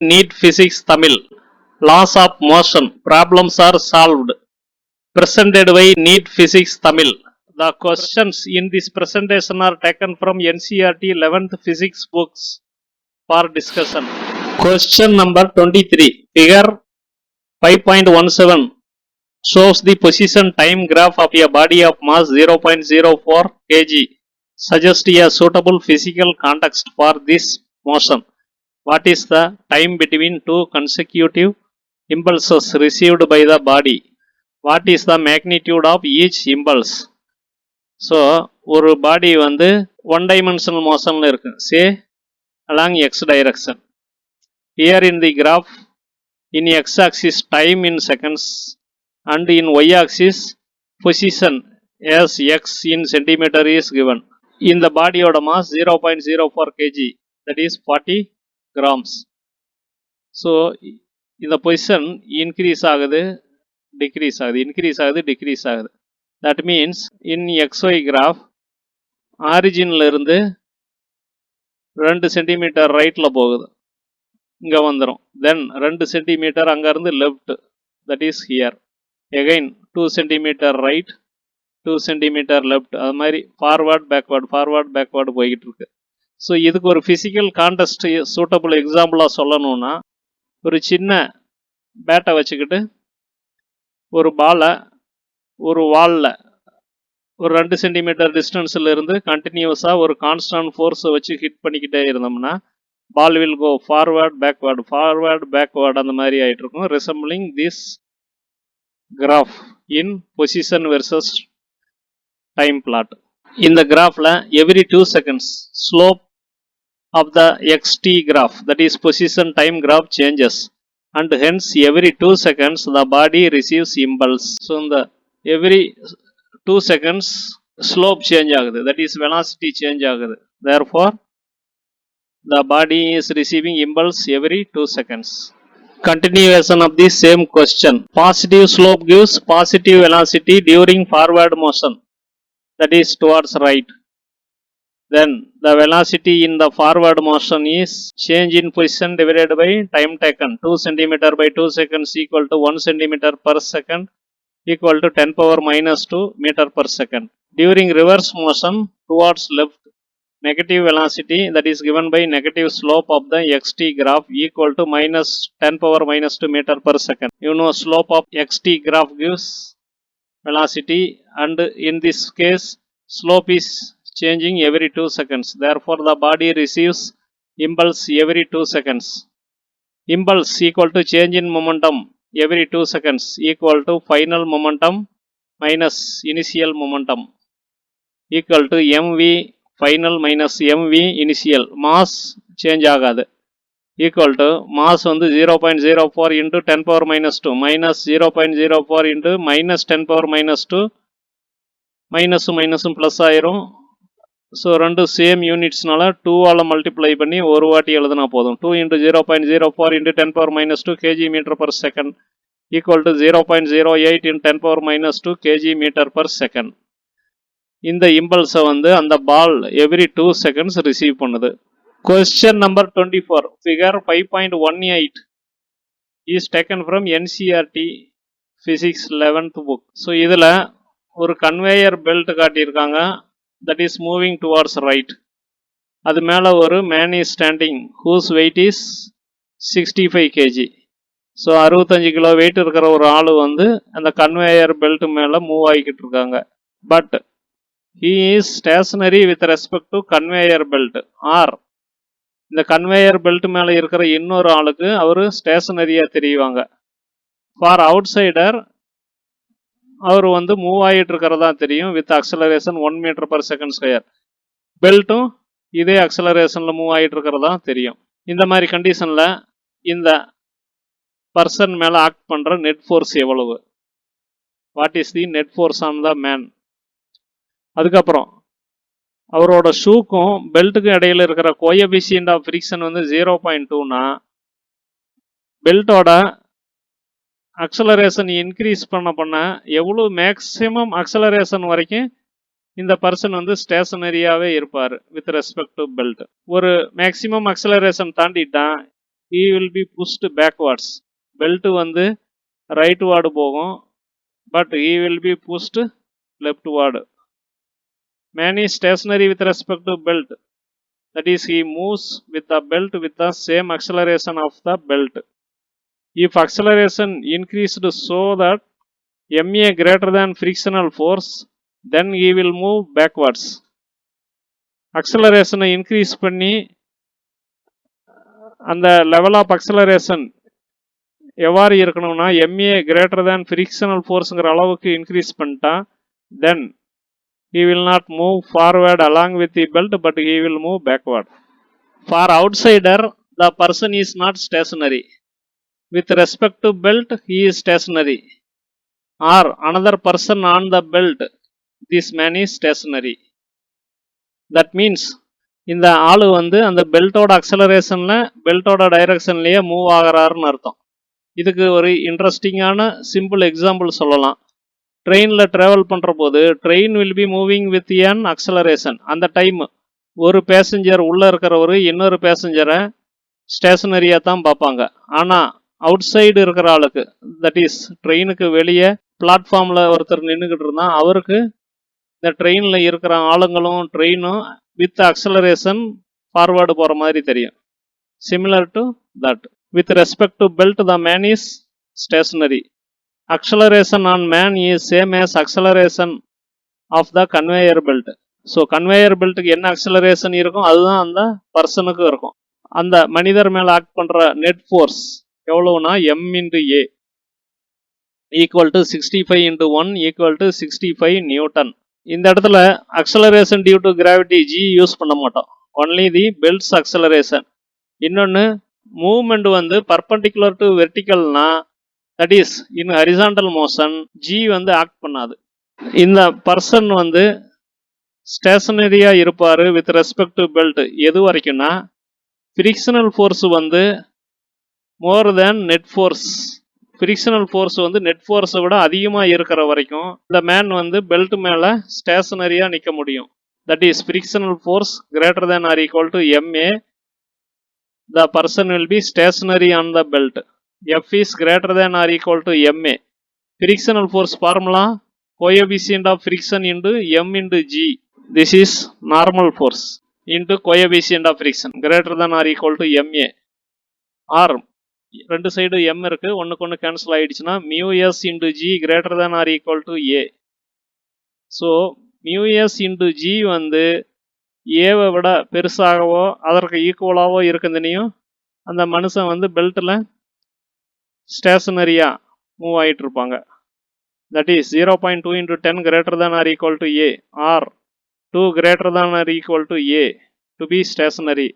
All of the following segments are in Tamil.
NEET Physics Tamil. Laws of motion. Problems are solved. Presented by NEET Physics Tamil. The questions in this presentation are taken from NCERT 11th Physics books for discussion. Question number 23. Figure 5.17 shows the position time graph of a body of mass 0.04 kg. Suggest a suitable physical context for this motion. What is the time between two consecutive impulses received by the body? What is the magnitude of each impulse? So, ஒரு பாடி வந்து ஒன் டைமென்ஷனல் மோஷன்ல இருக்கு. Say along x direction. Here in the graph, in x axis time in seconds and in y axis position as x in centimeter is given. In the body oda mass 0.04 kg, that is 40 grams. So, இந்த பொசிஷன் இன்க்ரீஸ் ஆகுது, டிக்ரீஸ் ஆகுது, இன்க்ரீஸ் ஆகுது, டிக்ரீஸ் ஆகுது. That means in XY graph ஆரிஜின்ல இருந்து 2 சென்டிமீட்டர் ரைட்டில் போகுது, இங்கே வந்துடும். தென் 2 சென்டிமீட்டர் அங்கேருந்து left, that is here. Again 2 centimetre right, 2 centimetre left, அது மாதிரி ஃபார்வர்ட் பேக்வேர்டு போய்கிட்டு இருக்கு. ஸோ இதுக்கு ஒரு ஃபிசிக்கல் கான்டெஸ்ட் சூட்டபிள் எக்ஸாம்பிளாக சொல்லணும்னா, ஒரு சின்ன பேட்டை வச்சுக்கிட்டு ஒரு பாலை ஒரு வாலில் ஒரு 2 சென்டிமீட்டர் டிஸ்டன்ஸில் இருந்து கண்டினியூஸாக ஒரு கான்ஸ்டன்ட் ஃபோர்ஸை வச்சு ஹிட் பண்ணிக்கிட்டே இருந்தோம்னா ball will go forward backward அந்த மாதிரி ஆகிட்டு இருக்கும். Resembling this graph in position versus time plot. இந்த கிராஃபில் every 2 seconds slope of the xt graph, that is position time graph, changes and hence every 2 seconds the body receives impulse. So in the every 2 seconds slope change agudhu, that is velocity change agudhu. Therefore the body is receiving impulse every 2 seconds. Continuation of the same question. Positive slope gives positive velocity during forward motion, that is towards right. Then the velocity in the forward motion is change in position divided by time taken. 2 cm by 2 seconds equal to 1 cm per second equal to 10 power minus 2 meter per second. During reverse motion towards left, negative velocity, that is given by negative slope of the xt graph equal to minus 10 power minus 2 meter per second. You know slope of xt graph gives velocity, and in this case slope is changing every 2 seconds. Therefore the body receives impulse every 2 seconds. Impulse equal to change in momentum every 2 seconds equal to final momentum minus initial momentum equal to mv final minus mv initial. Mass change ஆகாது, equal to mass வந்து 0.04 into 10 power minus 2 minus 0.04 into minus 10 power minus 2 மைனஸும் ப்ளஸ் ஆயிரும். ஸோ ரெண்டு சேம் யூனிட்ஸ்னால 2ஆல் மல்டிப்ளை பண்ணி ஒரு வாட்டி எழுதுனா போதும். 2 into 0.04 into 10 power minus 2 kg meter per second equal to 0.08 into 10 power minus 2 kg meter per second. இந்த இம்பல்ஸை வந்து அந்த பால் எவ்ரி 2 seconds ரிசீவ் பண்ணுது. Question number 24. Figure 5.18 is taken from NCERT Physics 11th book. So இதில் ஒரு கன்வேயர் பெல்ட் காட்டியிருக்காங்க, that is moving towards right. அது மேலே ஒரு man is standing whose weight is 65 kg. So 65 kilo weight இருக்கிற ஒரு ஆள் வந்து அந்த கன்வேயர் பெல்ட் மேலே மூவ் ஆகிக்கிட்டு இருக்காங்க. But he is stationary with respect to conveyor belt, or இந்த கன்வேயர் பெல்ட் மேலே இருக்கிற இன்னொரு ஆளுக்கு அவர் ஸ்டேஷனரியாக தெரியுவாங்க. ஃபார் அவுட் சைடர் அவர் வந்து மூவ் ஆகிட்டு இருக்கிறதா தெரியும் with acceleration 1 metre per second square. பெல்ட்டும் இதே அக்சலரேஷனில் மூவ் ஆகிட்டு இருக்கிறதா தெரியும். இந்த மாதிரி கண்டிஷனில் இந்த பர்சன் மேலே ஆக்ட் பண்ணுற நெட் ஃபோர்ஸ் எவ்வளவு? What is the net force on the man? அதுக்கப்புறம் அவரோட ஷூக்கும் பெல்ட்டுக்கும் இடையில இருக்கிற கோஎஃபிஷியன்ட் ஆஃப் ஃப்ரிக்ஷன் வந்து 0.2னா பெல்ட்டோட அக்சலரேஷன் இன்க்ரீஸ் பண்ண எவ்வளோ மேக்ஸிமம் அக்சலரேஷன் வரைக்கும் இந்த பர்சன் வந்து ஸ்டேஷனரியாகவே இருப்பார் வித் ரெஸ்பெக்ட் டு பெல்ட். ஒரு மேக்ஸிமம் அக்சலரேஷன் தாண்டிட்டான் he will be pushed backwards. Belt வந்து rightward போகும், but he will be pushed leftward. Man is stationary with respect to belt. That is, he moves with the belt with the same acceleration of the belt. If acceleration increased so that ma greater than frictional force, then he will move backwards. Acceleration increase பண்ணி அந்த level of acceleration எவ்வாறு இருக்கணும்னா ma greater than frictional forceங்கிற அளவுக்கு இன்க்ரீஸ் பண்ணிட்டா then he will not move forward along with the belt, but he will move backward. For outsider, the person is not stationary. With respect to belt, he is stationary. Or another person on the belt, this man is stationary. That means இந்த ஆளு வந்து அந்த பெல்ட்டோட அக்சலரேஷன்ல பெல்ட்டோட டைரக்ஷன்லயே மூவ் ஆகிறாருன்னு அர்த்தம். இதுக்கு ஒரு இன்ட்ரெஸ்டிங்கான சிம்பிள் எக்ஸாம்பிள் சொல்லலாம். ட்ரெயினில் ட்ராவல் பண்ணுற போது train will be moving with N acceleration. அந்த டைம் ஒரு பேசஞ்சர் உள்ளே இருக்கிறவர் இன்னொரு பேசஞ்சரை ஸ்டேஷனரியாக தான் பார்ப்பாங்க. ஆனால் அவுட் சைடு இருக்கிற ஆளுக்கு, தட் இஸ் ட்ரெயினுக்கு வெளியே பிளாட்ஃபார்மில் ஒருத்தர் நின்றுக்கிட்டு இருந்தால் அவருக்கு இந்த ட்ரெயினில் இருக்கிற ஆளுங்களும் ட்ரெயினும் வித் அக்சலரேஷன் ஃபார்வேர்டு போகிற மாதிரி தெரியும். Similar to that, with respect to belt the man is stationary. Acceleration on man is same as acceleration of the conveyor belt. So conveyor பெல்ட்டுக்கு என்ன அக்சலரேஷன் இருக்கும் அதுதான் அந்த பர்சனுக்கும் இருக்கும். அந்த மனிதர் மேலே ஆக்ட் பண்ணுற நெட் ஃபோர்ஸ் எவ்வளோனா m into A equal to 65 into 1 equal to 65 newton. இந்த இடத்துல acceleration due to gravity G use பண்ண மாட்டோம், ஒன்லி தி பெல்ட்ஸ் அக்சலரேஷன். இன்னொன்று மூவ்மெண்ட் வந்து பர்பண்டிகுலர் டு வெர்டிக்கல்னா, that is in horizontal motion, G வந்து ஆக்ட் பண்ணாது. இந்த பர்சன் வந்து ஸ்டேஷனரியா இருப்பாரு வித் ரெஸ்பெக்ட் டு பெல்ட் எது வரைக்கும்னா, ஃப்ரிக்ஷனல் ஃபோர்ஸ் வந்து மோர் தேன் நெட் ஃபோர்ஸ். ஃப்ரிக்ஷனல் ஃபோர்ஸ் வந்து நெட் ஃபோர்ஸை விட அதிகமாக இருக்கிற வரைக்கும் இந்த மேன் வந்து பெல்ட் மேலே ஸ்டேஷனரியா நிற்க முடியும். That is frictional force greater than or equal to ma, the person will be stationary on the belt. F is greater than or equal to ma. Frictional force formula, coefficient of friction into m into g. This is normal force into coefficient of friction greater than or equal to ma. Or ரெண்டு சைடு m இருக்கு, ஒன்றுக்கு ஒன்று கேன்சல் ஆகிடுச்சுன்னா mu s into g greater than or equal to a. So mu s into g வந்து ஏவை விட பெருசாகவோ அதற்கு ஈக்குவலாகவோ இருக்குதுன்னையும் அந்த மனுஷன் வந்து பெல்ட்டில் ஸ்டேஷனரியாக மூவ் ஆகிட்டு இருப்பாங்க. That is 0.2 into 10 greater than or equal to a or 2 greater than or equal to a to be stationary.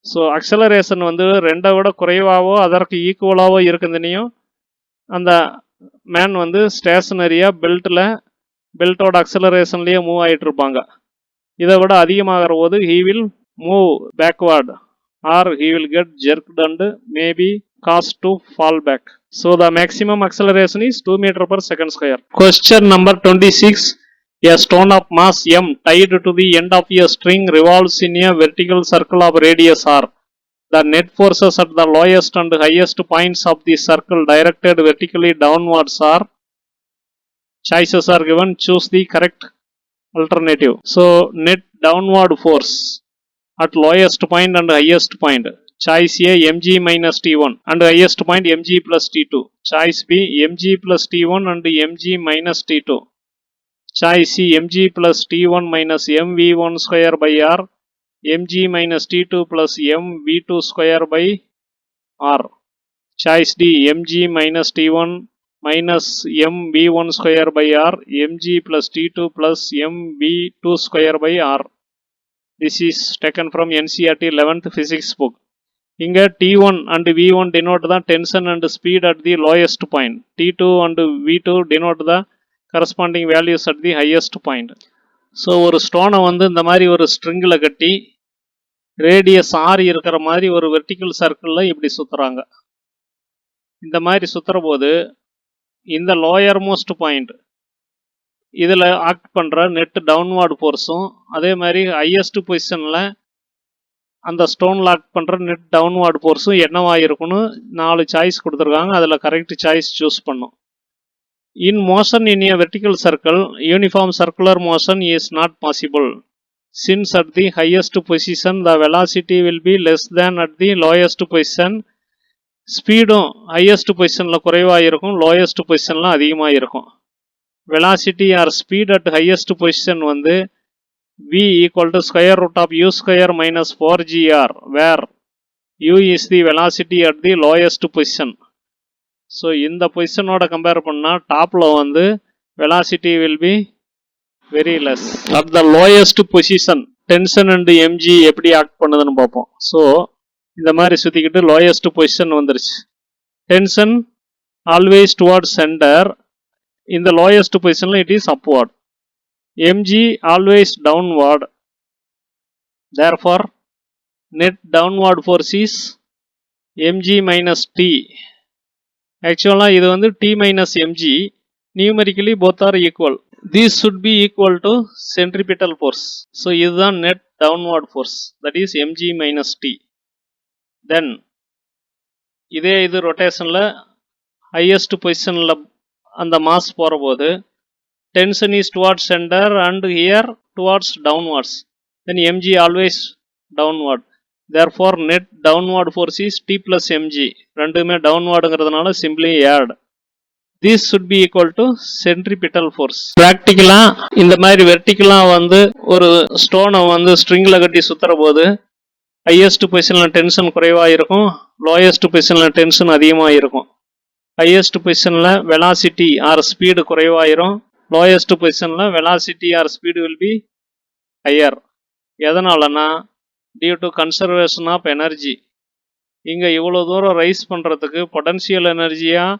So acceleration வந்து ரெண்டை விட குறைவாகவோ அதற்கு ஈக்குவலாகவோ இருக்குதுன்னையும் அந்த மேன் வந்து ஸ்டேஷனரியாக பெல்ட்டோட அக்சலரேஷன்லேயே மூவ் ஆகிட்டு இருப்பாங்க. இதை விட அதிகமாகிற போது he will move backward or he will get jerked and maybe caused to fall back. So the maximum acceleration is 2 meter per second square. Question number 26. A stone of mass m tied to the end of a string revolves in a vertical circle of radius r. The net forces at the lowest and highest points of the circle directed vertically downwards are. Choices are given. Choose the correct alternative. So net downward force at lowest point and highest point. Choice A mg minus t1 and highest point mg plus t2. Choice B mg plus t1 and mg minus t2. Choice C mg plus t1 minus mv1 square by r, mg minus t2 plus mv2 square by r. Choice D mg minus t1 minus mv1 square by r, mg plus t2 plus mv2 square by r. This is taken from NCERT 11th physics book. இங்கே T1 and V1 denote the tension and speed at the lowest point. T2 and V2 denote the corresponding values at the highest point. So ஒரு ஸ்டோனை வந்து இந்த மாதிரி ஒரு ஸ்ட்ரிங்கில் கட்டி ரேடியஸ் ஆர் இருக்கிற மாதிரி ஒரு வெர்டிக்கல் சர்க்கிளில் இப்படி சுற்றுறாங்க. இந்த மாதிரி சுற்றுற போது இந்த லோயர் மோஸ்ட் பாயிண்ட் இதில் ஆக்ட் பண்ணுற நெட் டவுன்வார்டு ஃபோர்ஸும் அதே மாதிரி ஹையஸ்ட் பொசிஷனில் அந்த ஸ்டோன் லாக் பண்ணுற நெட் டவுன்வார்ட் ஃபோர்ஸும் என்னவா இருக்குன்னு 4 சாய்ஸ் கொடுத்துருக்காங்க. அதில் கரெக்ட் சாய்ஸ் சூஸ் பண்ணும். In motion in a vertical circle, uniform circular motion is not possible. Since at the highest position the velocity will be less than at the lowest position. ஸ்பீடும் ஹையஸ்ட் பொசிஷனில் குறைவாக இருக்கும், லோயஸ்ட் பொசிஷனில் அதிகமாக இருக்கும். Velocity or speed at highest position வந்து v equal to square root of u square minus 4gr, where u is the velocity at the lowest position. ஸோ இந்த பொசிஷனோட கம்பேர் பண்ணால் டாப்பில் வந்து velocity will be very less. At the lowest position tension and MG எப்படி ஆக்ட் பண்ணுதுன்னு பார்ப்போம். ஸோ இந்த மாதிரி சுற்றிக்கிட்டு லோயஸ்ட் பொசிஷன் வந்துருச்சு. டென்ஷன் ஆல்வேஸ் டுவார்ட்ஸ் சென்டர், இந்த லோயஸ்ட் பொசிஷனில் it is upward. MG always downward, therefore net downward force is mg minus t. ஆக்சுவலாக இது வந்து t minus mg, numerically both are equal. These should be equal to centripetal force. So இதுதான் net downward force, that is mg minus t. Then இதே இது ரொட்டேஷனில் ஹையஸ்ட் பொசிஷனில் அந்த மாஸ் போகிற போது tension is towards center and here towards downwards, then mg always downward, therefore net downward force is t plus mg. ரெண்டுமே downwardங்கிறதுனால simply add. This should be equal to centripetal force. ப்ராக்டிக்கலா இந்த மாதிரி வெர்டிக்கலா வந்து ஒரு ஸ்டோனை வந்து ஸ்ட்ரிங்கில் கட்டி சுற்றுற போது ஹையஸ்ட் பொசிஷனில் டென்ஷன் குறைவாக இருக்கும், லோயஸ்ட் பொசிஷனில் டென்ஷன் அதிகமாக இருக்கும். ஹையஸ்ட் பொசிஷனில் வெலாசிட்டி ஆர் ஸ்பீடு குறைவாயிரும், லோயஸ்ட் பொசிஷனில் velocity or speed will be higher. எதனாலனா due to conservation of energy. இங்கே இவ்வளோ தூரம் ரைஸ் பண்ணுறதுக்கு பொட்டன்ஷியல் எனர்ஜியாக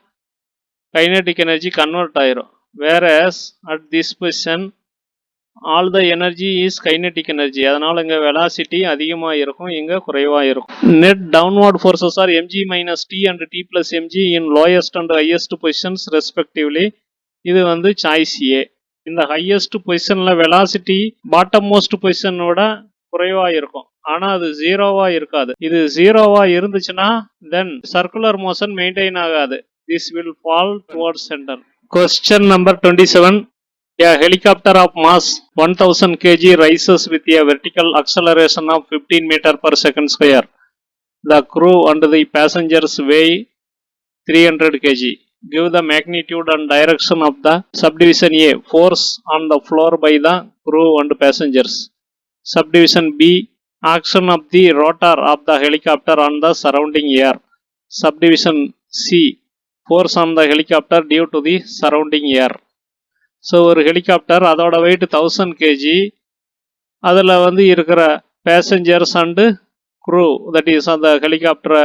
கைனெட்டிக் எனர்ஜி கன்வெர்ட் ஆயிரும். Whereas at this position all the energy is kinetic energy, அதனால் இங்கே வெலாசிட்டி அதிகமாக இருக்கும், இங்கே குறைவாக இருக்கும். Net downward forces are mg minus T and T plus mg in lowest and highest positions respectively. இது வந்து சாய்ஸ் ஏ. இந்த ஹையஸ்ட் பொசிஷனில் வெலாசிட்டி பாட்டம் மோஸ்ட் பொசிஷனோட குறைவாக இருக்கும், ஆனால் அது ஜீரோவாக இருக்காது. இது ஜீரோவாக இருந்துச்சுன்னா தென் சர்க்குலர் மோஷன் மெயின்டைன் ஆகாது. This will fall towards centre. Question number 27. A helicopter of mass 1000 kg rises with a vertical acceleration of 15 meter per second square. The crew and the passengers weigh 300 kg. Give the magnitude and direction of the subdivision A, force on the floor by the crew and passengers. Subdivision B, action of the rotor of the helicopter on the surrounding air. Subdivision C, force on the helicopter due to the surrounding air. So ஒரு ஹெலிகாப்டர் அதோட வெயிட் 1000 kg, அதில் வந்து இருக்கிற passengers and crew, that is அந்த ஹெலிகாப்டரை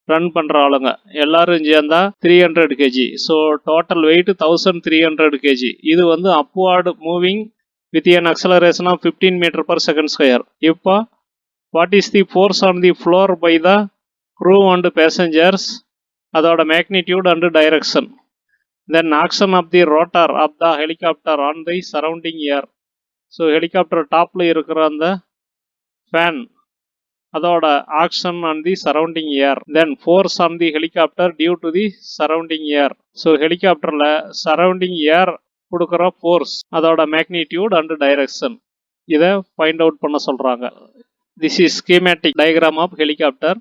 ரன் பண்ணுற ஆளுங்க எல்லாரும் சேர்ந்தா 300 kg. So total weight 1300 kg. இது வந்து upward moving with an acceleration of 15 meter per second square. இப்போ what is the force on the floor by the crew and passengers, அதோட magnitude and direction. Then action of the rotor of the helicopter on the surrounding air. So helicopter டாப்பில் இருக்கிற அந்த ஃபேன் அதோட action on the surrounding air. Then force on the helicopter due to the surrounding air. So ஹெலிகாப்டரில் சரௌண்டிங் ஏர் கொடுக்குற ஃபோர்ஸ், அதோட மேக்னிடியூட் அண்ட் டைரக்ஷன், இதை ஃபைண்ட் அவுட் பண்ண சொல்கிறாங்க. This is schematic diagram of helicopter.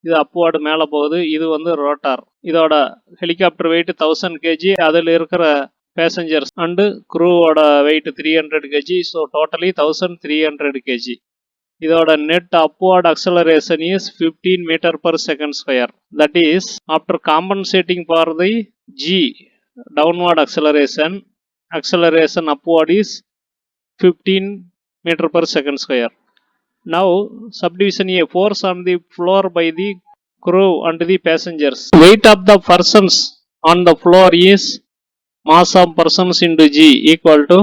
இது அப்வார்டு மேலே போகுது, இது வந்து ரோட்டார். இதோட ஹெலிகாப்டர் வெயிட் 1000 kg, அதில் இருக்கிற பேசஞ்சர்ஸ் அண்டு க்ரூவோட weight 300 kg. So totally 1300 kg. இதோட net upward acceleration is 15 meter per second square. That is after compensating for the g downward acceleration, acceleration upward is 15 meter per second square. Now subdivision A, force on the floor by the crew and the passengers. Weight of the persons on the floor is mass of persons into g equal to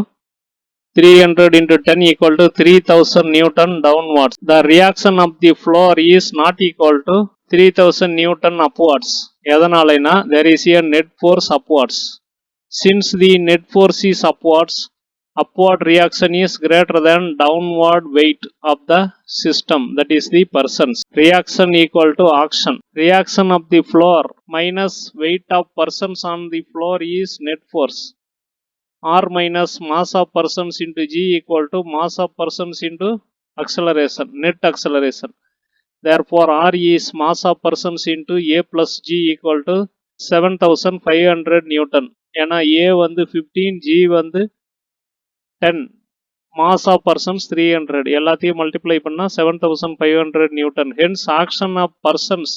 300 into 10 equal to 3000 Newton downwards. The reaction of the floor is not equal to 3000 Newton upwards. எதனாலனா there is a net force upwards. Since the net force is upwards, upward reaction is greater than downward weight of the system, that is the persons. Reaction equal to action. Reaction of the floor minus weight of persons on the floor is net force. R minus mass of persons into G equal to mass of persons into acceleration, net acceleration. Therefore, R is mass of persons into A plus G equal to 7500 Newton. ஏன்னா A வந்து 15, G வந்து 10, mass of persons 300, எல்லாத்தையும் மல்டிப்ளை பண்ணா 7500 Newton. Hence, action of persons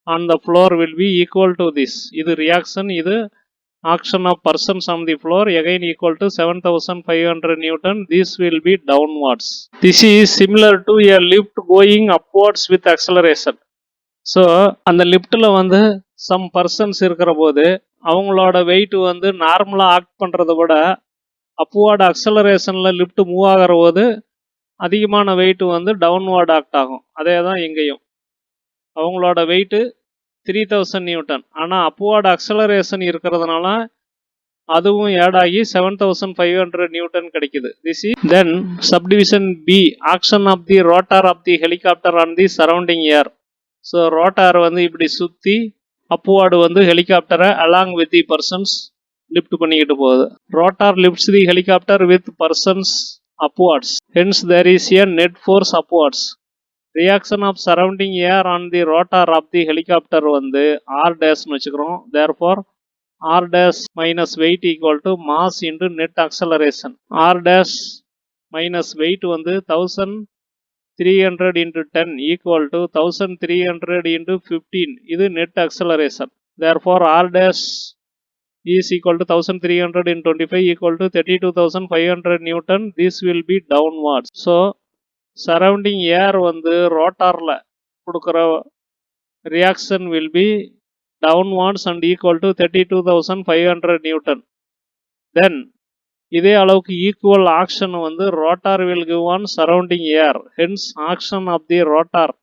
on the floor will be equal to this. இது reaction, இது action of persons on the floor again equal to 7500 Newton. This will be downwards. This is similar to a lift going upwards with acceleration. So அந்த லிஃப்ட்டில் வந்து சம் பர்சன்ஸ் இருக்கிற போது அவங்களோட வெயிட் வந்து நார்மலாக ஆக்ட் பண்ணுறத விட அப்வார்டு அக்சலரேஷனில் லிஃப்ட் மூவ் ஆகிற போது அதிகமான வெயிட் வந்து டவுன்வார்டு ஆக்ட் ஆகும். அதே தான் எங்கேயும் அவங்களோட வெயிட்டு 3000 நியூட்டன், ஆனால் அப்வார்டு அக்சலரேஷன் இருக்கிறதுனால அதுவும் ஆட் ஆகி 7500 நியூட்டன் கிடைக்குது. This is then subdivision B, action of the rotor of the helicopter on the surrounding air. So rotor வந்து இப்படி சுற்றி அப்வார்டு வந்து ஹெலிகாப்டரை along with the persons lift பண்ணிக்கிட்டு போகுது. Rotor lifts the helicopter with persons upwards. Hence there is a net force upwards. Reaction of surrounding air on the rotor of the helicopter வந்து ஆர் டேஷ்னு வச்சுக்கிறோம். Therefore R dash minus weight equal to mass into net acceleration. R dash minus weight வந்து 1300 into 10 equal to 1300 into 15. இது net acceleration. Therefore, R dash is equal to 1300 into 25 equal to 32,500 Newton. This will be downwards. So, surrounding air வந்து ரோட்டார்ல கொடுக்குற reaction will be downwards and equal to 32,500 Newton. Then, இதே அளவுக்கு ஈக்குவல் ஆக்ஷன் வந்து rotor will give on surrounding air. Hence action of the rotor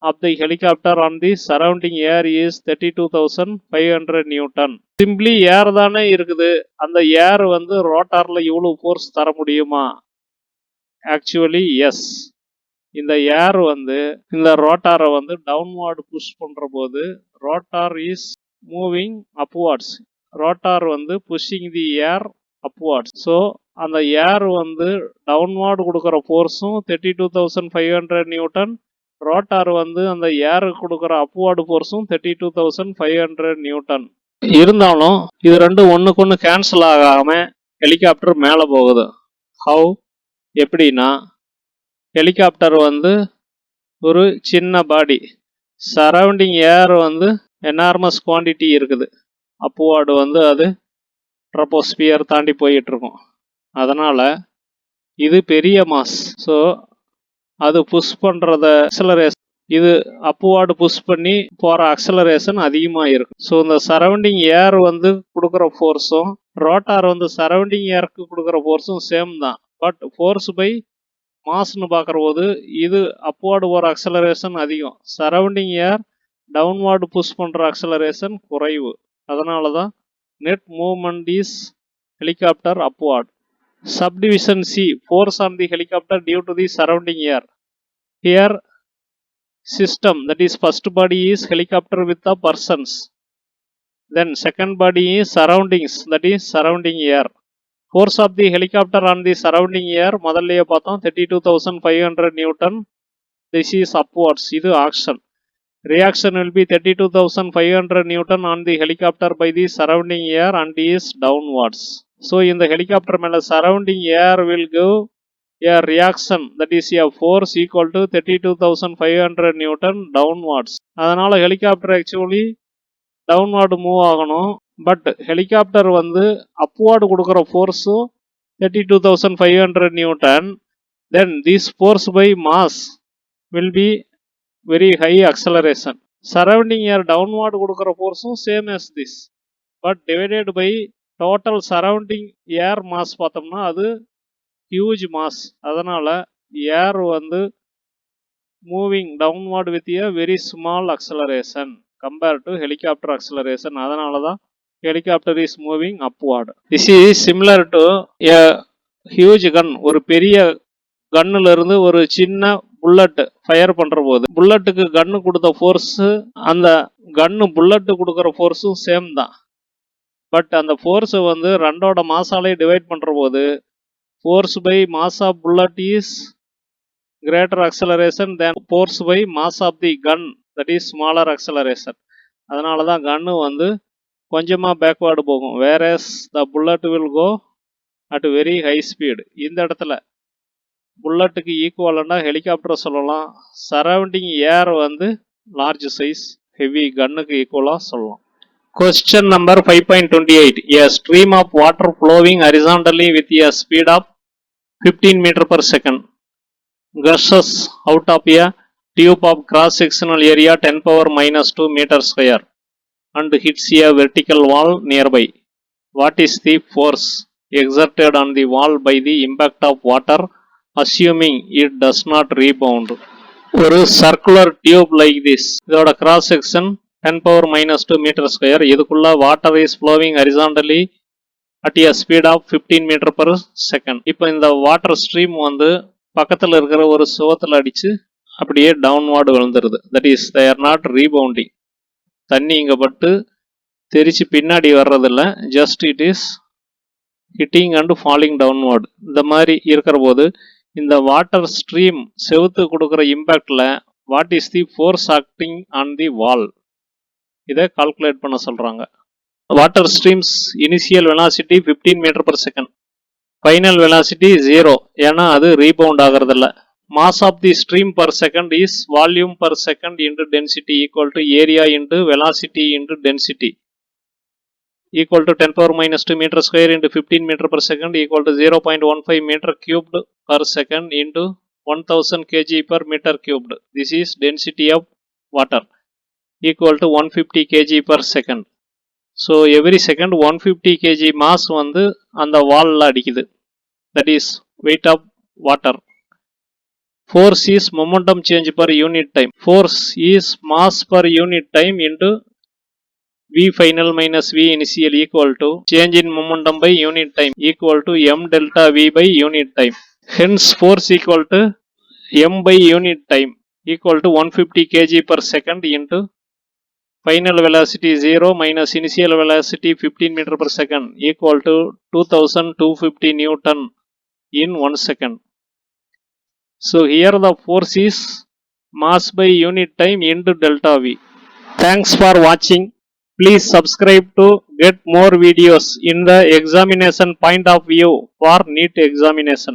of the helicopter on the surrounding air is 32,500 newton. Simply air தானே இருக்குது, அந்த ஏர் வந்து ரோட்டார்ல இவ்வளவு ஃபோர்ஸ் தர முடியுமா? Actually S. இந்த ஏர் வந்து இந்த ரோட்டாரை வந்து டவுன்வார்டு புஷ் பண்ற போது ரோட்டார் இஸ் மூவிங் அப்வார்ட்ஸ். ரோட்டார் வந்து புஷிங் தி ஏர் upwards. ஸோ அந்த ஏர் வந்து டவுன்வார்டு கொடுக்குற ஃபோர்ஸும் 32,500 நியூட்டன், ரோட்டார் வந்து அந்த ஏருக்கு கொடுக்குற அப்வார்டு ஃபோர்ஸும் 32,500 நியூட்டன். இருந்தாலும் இது ரெண்டும் ஒன்றுக்கு ஒன்று கேன்சல் ஆகாமல் ஹெலிகாப்டர் மேலே போகுது. ஹவு? எப்படின்னா, ஹெலிகாப்டர் வந்து ஒரு சின்ன பாடி, சரௌண்டிங் ஏர் வந்து எனார்மஸ் குவான்டிட்டி இருக்குது. அப்வார்டு வந்து அது ட்ரோபோஸ்பியர் தாண்டி போயிட்டு இருக்கும். அதனால இது பெரிய மாஸ். ஸோ அது புஷ் பண்றத அக்சலரேஷன், இது அப்வார்டு புஷ் பண்ணி போற அக்சலரேஷன் அதிகமாக இருக்கும். ஸோ இந்த சரௌண்டிங் ஏர் வந்து கொடுக்குற ஃபோர்ஸும் ரோட்டார் வந்து சரௌண்டிங் ஏருக்கு கொடுக்குற ஃபோர்ஸும் சேம் தான். பட் ஃபோர்ஸ் பை மாஸ்ன்னு பார்க்குற போது இது அப்வார்டு போகிற அக்சலரேஷன் அதிகம், சரௌண்டிங் ஏர் டவுன்வார்டு புஷ் பண்ணுற அக்சலரேஷன் குறைவு. அதனால தான் net movement is helicopter upward. Subdivision C, force on the helicopter due to the surrounding air. Here system, that is first body is helicopter with the persons, then second body is surroundings, that is surrounding air. Force of the helicopter on the surrounding air முதல்லயே பார்த்தோம் 32,500 Newton. This is upwards, இது action. Reaction will be 32,500 Newton on the helicopter by the surrounding air and is downwards. So, in the helicopter மேல surrounding air will give a reaction, that is a force equal to 32,500 Newton downwards. அதனால helicopter actually downward move ஆகணும். பட் ஹெலிகாப்டர் வந்து அப்வார்டு கொடுக்குற ஃபோர்ஸும் 32,500 Newton. Then this force by mass will be very high acceleration. Surrounding air downward கொடுக்குற ஃபோர்ஸும் same as this, but divided by total surrounding air mass பார்த்தோம்னா அது ஹியூஜ் மாஸ். அதனால ஏர் வந்து moving downward with a very small acceleration compare to helicopter acceleration. அதனால தான் helicopter is moving upward. This is similar to a huge gun, ஒரு பெரிய கன்னுல இருந்து ஒரு சின்ன புல்லட் ஃபயர் பண்ற போது புல்லட்டுக்கு கன்னு கொடுத்த ஃபோர்ஸ் அந்த கன்னு புல்லட்டு கொடுக்குற ஃபோர்ஸும் சேம் தான். பட் அந்த ஃபோர்ஸை வந்து ரெண்டோட மாசாலே டிவைட் பண்ற போது force by mass of bullet is greater acceleration than force by mass of the gun, that is smaller acceleration. அதனால தான் கன்னு வந்து கொஞ்சமாக பேக்வேர்டு போகும். Whereas the bullet will go at very high speed. இந்த இடத்துல புல்லட்டுக்கு ஈக்குவலண்டா ஹெலிகாப்டர் சொல்லலாம். சரௌண்டிங் ஏர் வந்து லார்ஜ் சைஸ் ஹெவி கன்னுக்கு ஈக்குவலாக சொல்லலாம். Question number 5.28. A stream of water flowing horizontally with a speed of 15 meter per second gushes out of a tube of cross-sectional area 10 power minus 2 meter square and hits a vertical wall nearby. What is the force exerted on the wall by the impact of water, assuming it does not rebound? ஒரு circular tube like this. இதோட cross section 10 power minus 2 meter square. இதுக்குள்ள water is flowing horizontally at a speed of 15 meter per second. இப்போ இந்த water stream வந்து பக்கத்தில் இருக்கிற ஒரு சுவத்தில் அடித்து அப்படியே டவுன்வார்டு விழுந்துருது. That is they are not rebounding. தண்ணி இங்கே பட்டு தெரிச்சு பின்னாடி வர்றதில்ல, just it is hitting and falling downward. இந்த மாதிரி இருக்கிற போது இந்த வாட்டர் ஸ்ட்ரீம் செவுத்து கொடுக்குற இம்பேக்டில் what is the force acting on the wall, இதை கால்குலேட் பண்ண சொல்கிறாங்க. Water streams initial velocity 15 metre per second, final velocity 0, ஏன்னா அது ரீபவுண்ட் ஆகிறதில்ல. Mass of the stream per second is volume per second into density equal to area into velocity into density equal to 10 power minus 2 meter square into 15 meter per second equal to 0.15 meter cubed per second into 1000 kg per meter cubed. This is density of water equal to 150 kg per second. So every second 150 kg mass வந்து அந்த வால்ல அடிக்குது. That is weight of water. Force is momentum change per unit time. Force is mass per unit time into V final minus V initial equal to change in momentum by unit time equal to m delta V by unit time. Hence force equal to m by unit time equal to 150 kg per second into final velocity 0 minus initial velocity 15 meter per second equal to 2250 Newton in 1 second. So here the force is mass by unit time into delta V. Thanks for watching. Please subscribe to get more videos in the examination point of view for NEET examination.